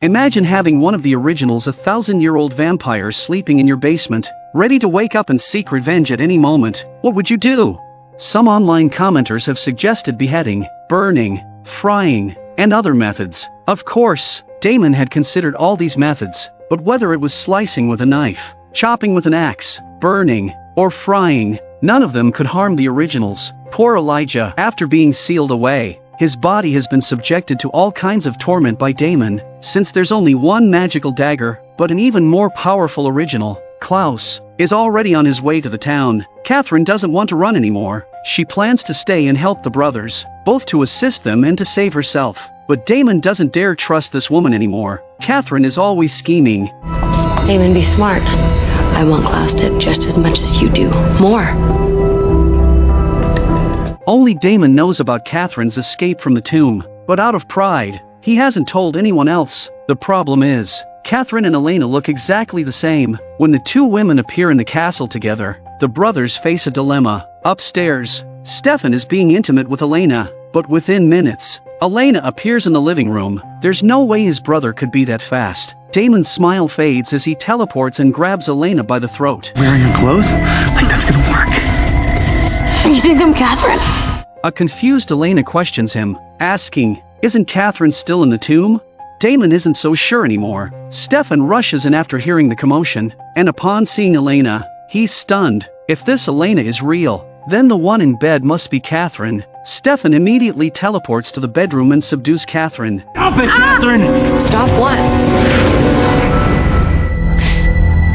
Imagine having one of the originals 1,000-year-old vampires sleeping in your basement, ready to wake up and seek revenge at any moment. What would you do? Some online commenters have suggested beheading, burning, frying, and other methods. Of course, Damon had considered all these methods, but whether it was slicing with a knife, chopping with an axe, burning, or frying, none of them could harm the originals. Poor Elijah, after being sealed away, his body has been subjected to all kinds of torment by Damon, since there's only one magical dagger, but an even more powerful original. Klaus is already on his way to the town. Katherine doesn't want to run anymore. She plans to stay and help the brothers, both to assist them and to save herself. But Damon doesn't dare trust this woman anymore. Katherine is always scheming. Damon, be smart. I want Klaus dead just as much as you do. More. Only Damon knows about Katherine's escape from the tomb, but out of pride, he hasn't told anyone else. The problem is, Katherine and Elena look exactly the same. When the two women appear in the castle together, the brothers face a dilemma. Upstairs, Stefan is being intimate with Elena, but within minutes, Elena appears in the living room. There's no way his brother could be that fast. Damon's smile fades as he teleports and grabs Elena by the throat. Wearing your clothes? Like that's gonna work. You think I'm Katherine? A confused Elena questions him, asking, "Isn't Katherine still in the tomb?" Damon isn't so sure anymore. Stefan rushes in after hearing the commotion, and upon seeing Elena, he's stunned. If this Elena is real, then the one in bed must be Katherine. Stefan immediately teleports to the bedroom and subdues Katherine. Stop it, Katherine! Stop what?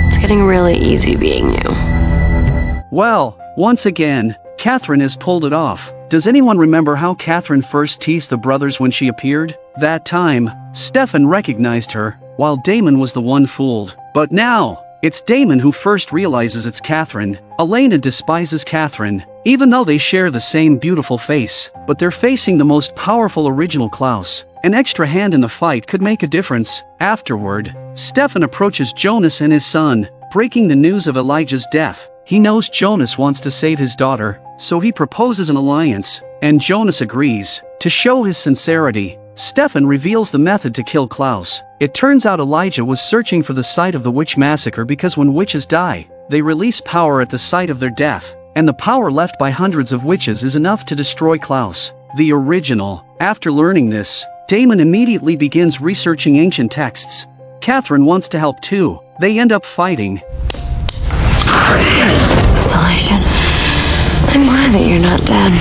It's getting really easy being you. Well, once again, Katherine has pulled it off. Does anyone remember how Katherine first teased the brothers when she appeared? That time, Stefan recognized her, while Damon was the one fooled. But now, it's Damon who first realizes it's Katherine. Elena despises Katherine, even though they share the same beautiful face, but they're facing the most powerful original Klaus. An extra hand in the fight could make a difference. Afterward, Stefan approaches Jonas and his son, breaking the news of Elijah's death. He knows Jonas wants to save his daughter, so he proposes an alliance, and Jonas agrees. To show his sincerity, Stefan reveals the method to kill Klaus. It turns out Elijah was searching for the site of the witch massacre because when witches die, they release power at the site of their death, and the power left by hundreds of witches is enough to destroy Klaus, the original. After learning this, Damon immediately begins researching ancient texts. Katherine wants to help too. They end up fighting. It's Elijah. I'm glad that you're not dead.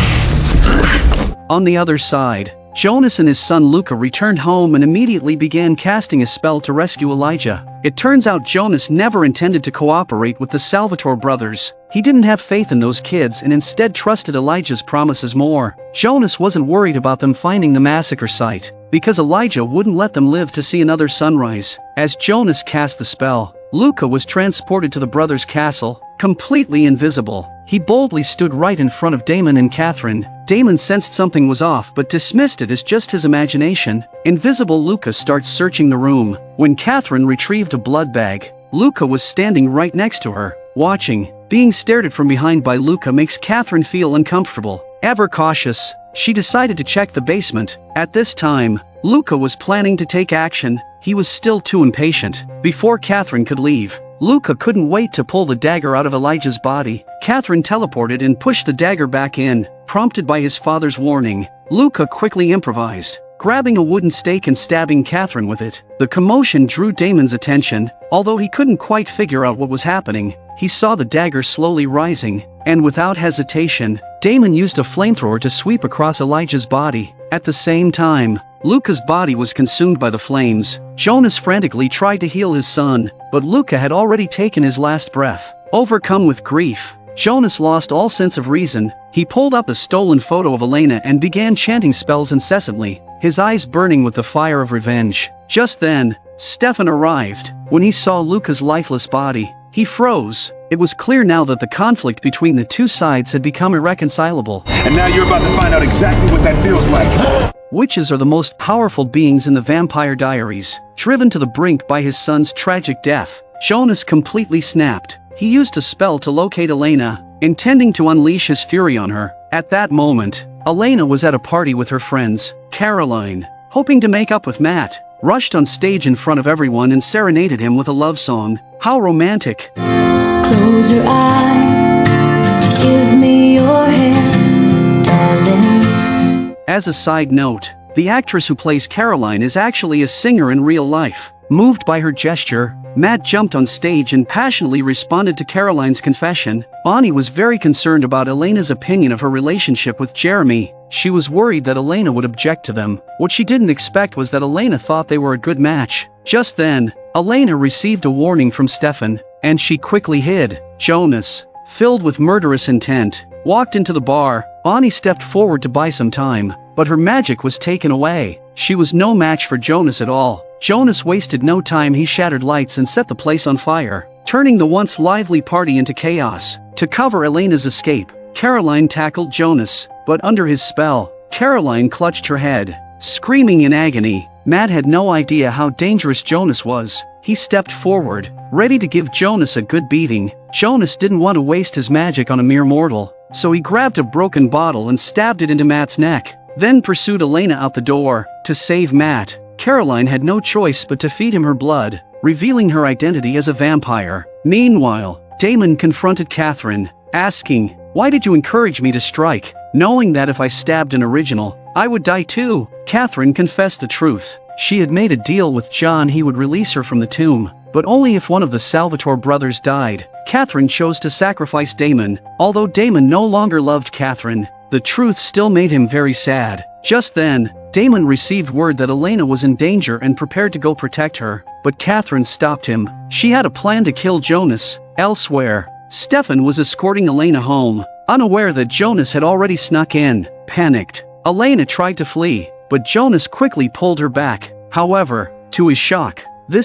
On the other side, Jonas and his son Luca returned home and immediately began casting a spell to rescue Elijah. It turns out Jonas never intended to cooperate with the Salvatore brothers. He didn't have faith in those kids and instead trusted Elijah's promises more. Jonas wasn't worried about them finding the massacre site, because Elijah wouldn't let them live to see another sunrise. As Jonas cast the spell, Luca was transported to the brothers' castle, completely invisible. He boldly stood right in front of Damon and Katherine. Damon sensed something was off but dismissed it as just his imagination. Invisible Luca starts searching the room. When Katherine retrieved a blood bag, Luca was standing right next to her, watching. Being stared at from behind by Luca makes Katherine feel uncomfortable. Ever cautious, she decided to check the basement. At this time, Luca was planning to take action. He was still too impatient. Before Katherine could leave, Luca couldn't wait to pull the dagger out of Elijah's body. Katherine teleported and pushed the dagger back in, prompted by his father's warning. Luca quickly improvised, grabbing a wooden stake and stabbing Katherine with it. The commotion drew Damon's attention. Although he couldn't quite figure out what was happening, he saw the dagger slowly rising, and without hesitation, Damon used a flamethrower to sweep across Elijah's body. At the same time, Luca's body was consumed by the flames. Jonas frantically tried to heal his son, but Luca had already taken his last breath. Overcome with grief, Jonas lost all sense of reason. He pulled up a stolen photo of Elena and began chanting spells incessantly, his eyes burning with the fire of revenge. Just then, Stefan arrived. When he saw Luca's lifeless body, he froze. It was clear now that the conflict between the two sides had become irreconcilable. And now you're about to find out exactly what that feels like. Witches are the most powerful beings in the Vampire Diaries. Driven to the brink by his son's tragic death, Jonas completely snapped. He used a spell to locate Elena, intending to unleash his fury on her. At that moment, Elena was at a party with her friends, Caroline, hoping to make up with Matt. rushed on stage in front of everyone and serenaded him with a love song. How romantic. Close your eyes, give me your hand, darling. As a side note, the actress who plays Caroline is actually a singer in real life. Moved by her gesture, Matt jumped on stage and passionately responded to Caroline's confession. Bonnie was very concerned about Elena's opinion of her relationship with Jeremy. She was worried that Elena would object to them. What she didn't expect was that Elena thought they were a good match. Just then, Elena received a warning from Stefan, and she quickly hid. Jonas, filled with murderous intent, walked into the bar. Bonnie stepped forward to buy some time, but her magic was taken away. She was no match for Jonas at all. Jonas wasted no time. He shattered lights and set the place on fire, turning the once lively party into chaos. To cover Elena's escape, Caroline tackled Jonas, but under his spell, Caroline clutched her head, screaming in agony. Matt had no idea how dangerous Jonas was. He stepped forward, ready to give Jonas a good beating. Jonas didn't want to waste his magic on a mere mortal, so he grabbed a broken bottle and stabbed it into Matt's neck, then pursued Elena out the door. To save Matt, Caroline had no choice but to feed him her blood, revealing her identity as a vampire. Meanwhile, Damon confronted Katherine, asking, "Why did you encourage me to strike, knowing that if I stabbed an original, I would die too?" Katherine confessed the truth. She had made a deal with John. He would release her from the tomb, but only if one of the Salvatore brothers died. Katherine chose to sacrifice Damon. Although Damon no longer loved Katherine, the truth still made him very sad. Just then, Damon received word that Elena was in danger and prepared to go protect her, but Katherine stopped him. She had a plan to kill Jonas. Elsewhere, Stefan was escorting Elena home, unaware that Jonas had already snuck in. Panicked, Elena tried to flee, but Jonas quickly pulled her back. However, to his shock,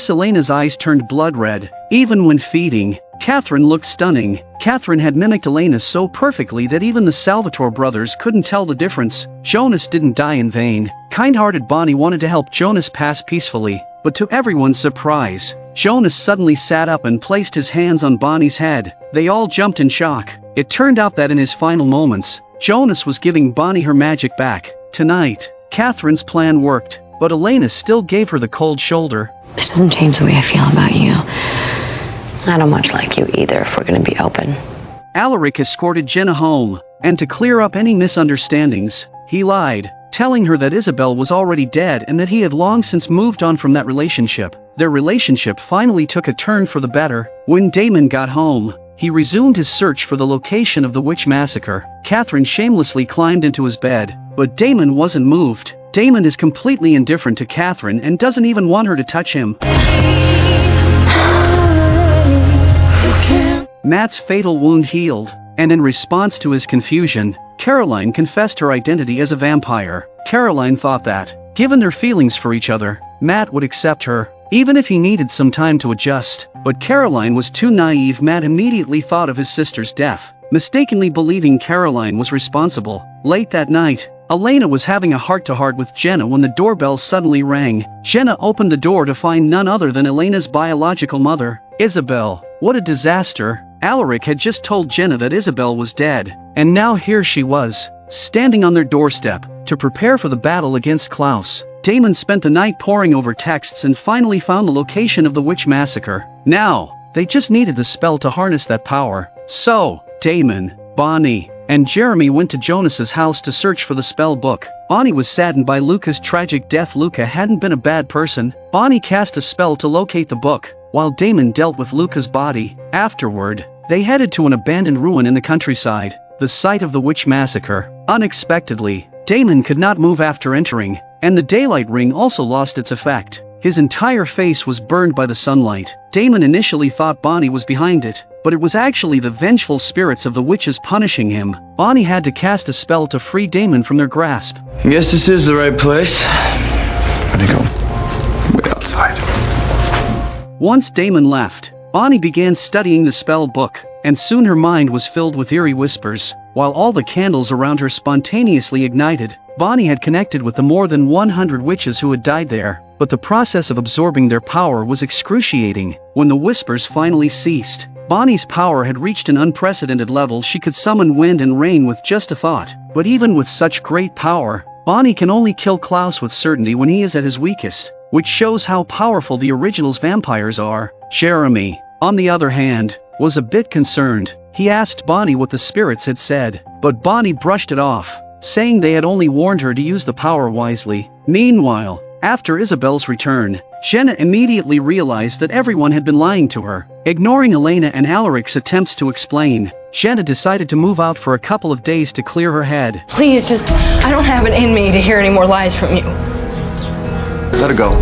Elena's eyes turned blood red. Even when feeding, Katherine looked stunning. Katherine had mimicked Elena so perfectly that even the Salvatore brothers couldn't tell the difference. Jonas didn't die in vain. Kind-hearted Bonnie wanted to help Jonas pass peacefully, but to everyone's surprise, Jonas suddenly sat up and placed his hands on Bonnie's head. They all jumped in shock. It turned out that in his final moments, Jonas was giving Bonnie her magic back. Tonight, Katherine's plan worked, but Elena still gave her the cold shoulder. This doesn't change the way I feel about you. I don't much like you either, if we're gonna be open. Alaric escorted Jenna home, and to clear up any misunderstandings, he lied, telling her that Isabelle was already dead and that he had long since moved on from that relationship. Their relationship finally took a turn for the better. When Damon got home, he resumed his search for the location of the witch massacre. Katherine shamelessly climbed into his bed, but Damon wasn't moved. Damon is completely indifferent to Katherine and doesn't even want her to touch him. Matt's fatal wound healed, and in response to his confusion, Caroline confessed her identity as a vampire. Caroline thought that, given their feelings for each other, Matt would accept her, even if he needed some time to adjust. But Caroline was too naive. Matt immediately thought of his sister's death, mistakenly believing Caroline was responsible. Late that night, Elena was having a heart-to-heart with Jenna when the doorbell suddenly rang. Jenna opened the door to find none other than Elena's biological mother, Isabelle. What a disaster! Alaric had just told Jenna that Isabelle was dead, and now here she was, standing on their doorstep, to prepare for the battle against Klaus. Damon spent the night poring over texts and finally found the location of the witch massacre. Now, they just needed the spell to harness that power. So, Damon, Bonnie, and Jeremy went to Jonas's house to search for the spell book. Bonnie was saddened by Luca's tragic death. Luca hadn't been a bad person. Bonnie cast a spell to locate the book, while Damon dealt with Luca's body. Afterward, they headed to an abandoned ruin in the countryside, the site of the witch massacre. Unexpectedly, Damon could not move after entering, and the daylight ring also lost its effect. His entire face was burned by the sunlight. Damon initially thought Bonnie was behind it, but it was actually the vengeful spirits of the witches punishing him. Bonnie had to cast a spell to free Damon from their grasp. I guess this is the right place. I'm gonna go wait outside. Once Damon left, Bonnie began studying the spell book, and soon her mind was filled with eerie whispers. While all the candles around her spontaneously ignited, Bonnie had connected with the more than 100 witches who had died there, but the process of absorbing their power was excruciating. When the whispers finally ceased, Bonnie's power had reached an unprecedented level. She could summon wind and rain with just a thought. But even with such great power, Bonnie can only kill Klaus with certainty when he is at his weakest. which shows how powerful the original's vampires are. Jeremy, on the other hand, was a bit concerned. He asked Bonnie what the spirits had said, but Bonnie brushed it off, saying they had only warned her to use the power wisely. Meanwhile, after Isabelle's return, Jenna immediately realized that everyone had been lying to her. Ignoring Elena and Alaric's attempts to explain, Jenna decided to move out for a couple of days to clear her head. Please, just, I don't have it in me to hear any more lies from you. Let her go.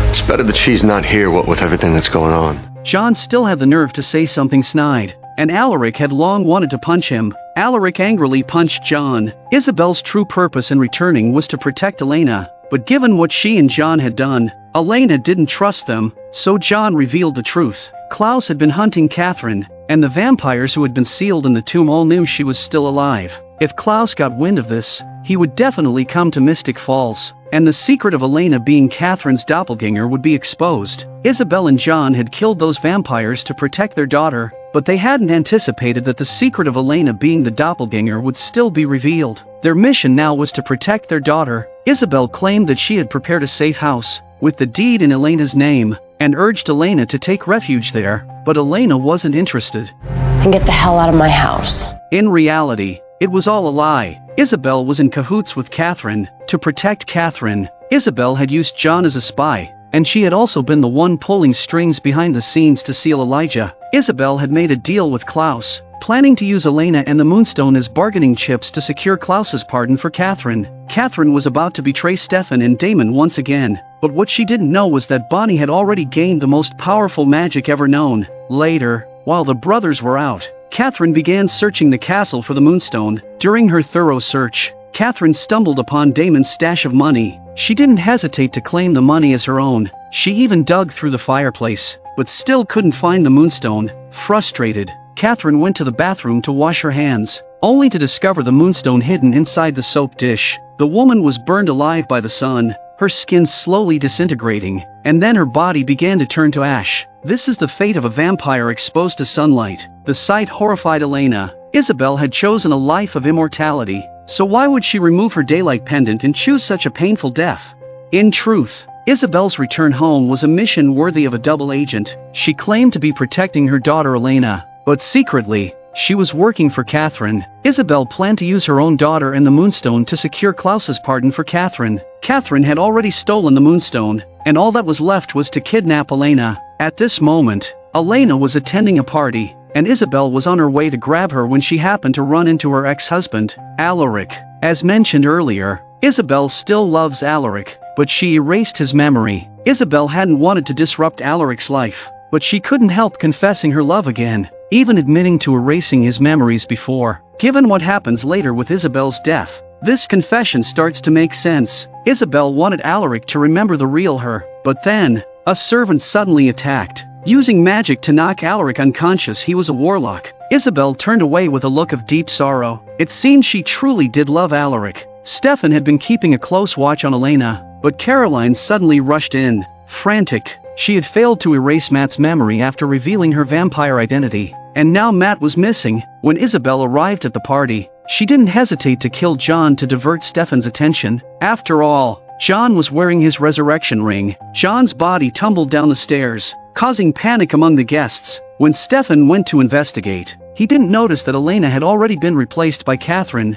It's better that she's not here, what with everything that's going on. John still had the nerve to say something snide, and Alaric had long wanted to punch him. Alaric angrily punched John. Isabelle's true purpose in returning was to protect Elena, but given what she and John had done, Elena didn't trust them, so John revealed the truth. Klaus had been hunting Katherine, and the vampires who had been sealed in the tomb all knew she was still alive. If Klaus got wind of this, he would definitely come to Mystic Falls, and the secret of Elena being Katherine's doppelganger would be exposed. Isabelle and John had killed those vampires to protect their daughter, but they hadn't anticipated that the secret of Elena being the doppelganger would still be revealed. Their mission now was to protect their daughter. Isabelle claimed that she had prepared a safe house, with the deed in Elena's name, and urged Elena to take refuge there, but Elena wasn't interested. And get the hell out of my house. In reality, it was all a lie. Isabelle was in cahoots with Katherine. To protect Katherine, Isabelle had used John as a spy, and she had also been the one pulling strings behind the scenes to seal Elijah. Isabelle had made a deal with Klaus, planning to use Elena and the Moonstone as bargaining chips to secure Klaus's pardon for Katherine. Katherine was about to betray Stefan and Damon once again, but what she didn't know was that Bonnie had already gained the most powerful magic ever known. Later, while the brothers were out, Katherine began searching the castle for the Moonstone. During her thorough search, Katherine stumbled upon Damon's stash of money. She didn't hesitate to claim the money as her own. She even dug through the fireplace, but still couldn't find the Moonstone. Frustrated, Katherine went to the bathroom to wash her hands, only to discover the Moonstone hidden inside the soap dish. The woman was burned alive by the sun, her skin slowly disintegrating, and then her body began to turn to ash. This is the fate of a vampire exposed to sunlight. The sight horrified Elena. Isabelle had chosen a life of immortality, so why would she remove her daylight pendant and choose such a painful death? In truth, Isabelle's return home was a mission worthy of a double agent. She claimed to be protecting her daughter Elena, but secretly, she was working for Katherine. Isabelle planned to use her own daughter and the Moonstone to secure Klaus's pardon for Katherine. Katherine had already stolen the Moonstone, and all that was left was to kidnap Elena. At this moment, Elena was attending a party, and Isabelle was on her way to grab her when she happened to run into her ex-husband, Alaric. As mentioned earlier, Isabelle still loves Alaric, but she erased his memory. Isabelle hadn't wanted to disrupt Alaric's life, but she couldn't help confessing her love again, even admitting to erasing his memories before. Given what happens later with Isabelle's death, this confession starts to make sense. Isabelle wanted Alaric to remember the real her, but then, a servant suddenly attacked. Using magic to knock Alaric unconscious, he was a warlock. Isabelle turned away with a look of deep sorrow. It seemed she truly did love Alaric. Stefan had been keeping a close watch on Elena, but Caroline suddenly rushed in. Frantic, she had failed to erase Matt's memory after revealing her vampire identity, and now Matt was missing. When Isabelle arrived at the party, she didn't hesitate to kill John to divert Stefan's attention. After all, John was wearing his resurrection ring. John's body tumbled down the stairs, causing panic among the guests. When Stefan went to investigate, he didn't notice that Elena had already been replaced by Katherine.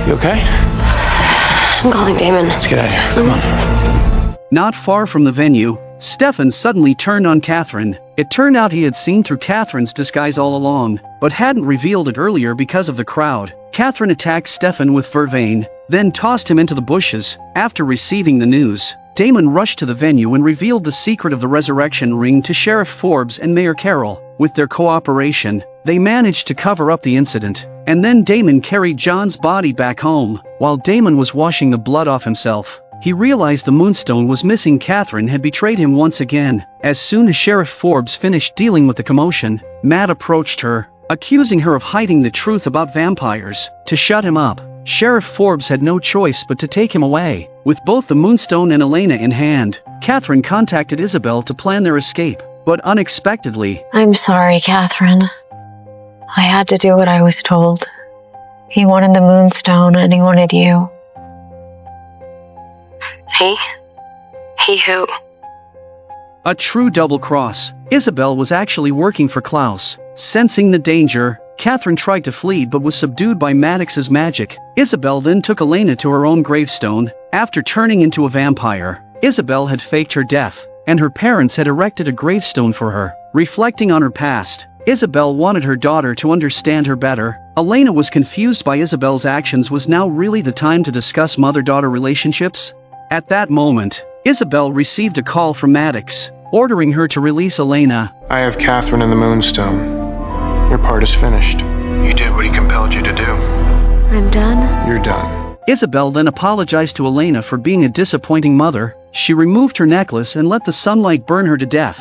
You okay? I'm calling Damon. Let's get out of here. Come on. Not far from the venue, Stefan suddenly turned on Katherine. It turned out he had seen through Katherine's disguise all along, but hadn't revealed it earlier because of the crowd. Katherine attacked Stefan with vervain, then tossed him into the bushes. After receiving the news, Damon rushed to the venue and revealed the secret of the resurrection ring to Sheriff Forbes and Mayor Carroll. With their cooperation, they managed to cover up the incident, and then Damon carried John's body back home. While Damon was washing the blood off himself, he realized the Moonstone was missing. Katherine had betrayed him once again. As soon as Sheriff Forbes finished dealing with the commotion, Matt approached her, accusing her of hiding the truth about vampires. To shut him up, Sheriff Forbes had no choice but to take him away. With both the Moonstone and Elena in hand, Katherine contacted Isabelle to plan their escape, but unexpectedly, I'm sorry, Katherine. I had to do what I was told. He wanted the Moonstone and he wanted you. He? He who? A true double cross. Isabelle was actually working for Klaus. Sensing the danger, Katherine tried to flee but was subdued by Maddox's magic. Isabelle then took Elena to her own gravestone. After turning into a vampire, Isabelle had faked her death, and her parents had erected a gravestone for her. Reflecting on her past, Isabelle wanted her daughter to understand her better. Elena was confused by Isabelle's actions. Was now really the time to discuss mother-daughter relationships? At that moment, Isabelle received a call from Maddox, ordering her to release Elena. I have Katherine in the Moonstone. Your part is finished. You did what he compelled you to do. I'm done? You're done. Isabelle then apologized to Elena for being a disappointing mother. She removed her necklace and let the sunlight burn her to death.